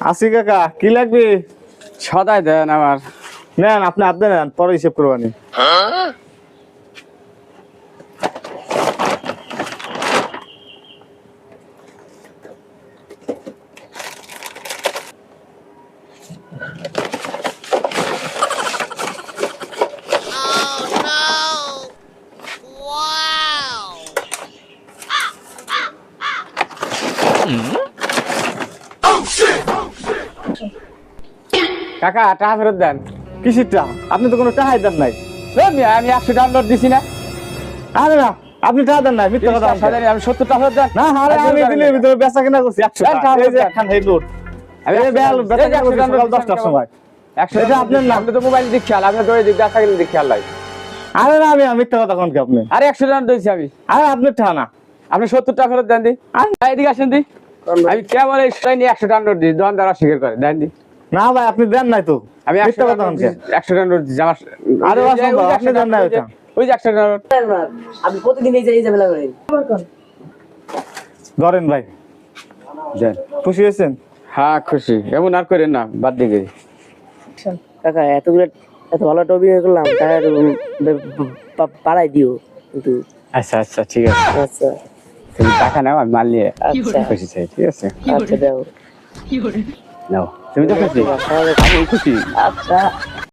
আসি কাকা কি লাগবে? সদাই দেন আমার। নেন আপনি নেন পরে হিসেব করবানি। কাকা টাকা ফেরত দেন। কিসির টাকা? আপনি তো কোনো টাকাই দেন নাই। আমি 100 ডাউনলোড দিছি না। আরে না আপনি টাকা দেন নাই, মিথ্যা কথা বলছেন। আমি 70 টাকা ফেরত দেন। না আরে আমি দিলে ভিতরে বেচা কিনা করছি 100 টাকা। এই যে একখান হেড লোড আমি এই বেল বেচা কিনা করছি সকাল 10টার সময়। 100 এটা আপনার নাম। আপনি তো মোবাইল দিক খেয়াল, আপনি তো ওই দিক দেখা গেলে দিক খেয়াল নাই। আরে না আমি মিথ্যা কথা কোন কি আপনি? আরে 100 ডাউনলোড দিছি আমি। আরে আপনি টাকা না। আপনি 70 টাকা ফেরত দেন দি। এদিকে আসেন দি। আমি কেবল এই স্টাইল নিয়ে 100 ডাউনলোড দিই, দোকানদার অস্বীকার করে দেন দি। না ভাই আপনি দেন নাই তো। আমি 100 মিথ্যা কথা ডাউনলোড বলছেন। 100 ডাউনলোড দিছি আমার। আরে অসম্ভব, আপনি দেন নাই ওটা। ওই যে 100 ডাউনলোড। আপনি প্রতিদিন এই ঝামেলা করেন। ধরেন ভাই। দেন। খুশি হয়েছেন? হ্যাঁ খুশি, এমন আর করেন না, বাদ দিকে। কাকা এত ভালো টবি করলাম, টাকা পাড়াই দিও কিন্তু। আচ্ছা আচ্ছা ঠিক আছে, আচ্ছা তুমি টাকা নাও, আমি মাল নিয়ে আচ্ছা খুশি চাই, ঠিক আছে? আচ্ছা দাও। নাও, তুমি তো খুশি, আমি খুশি। আচ্ছা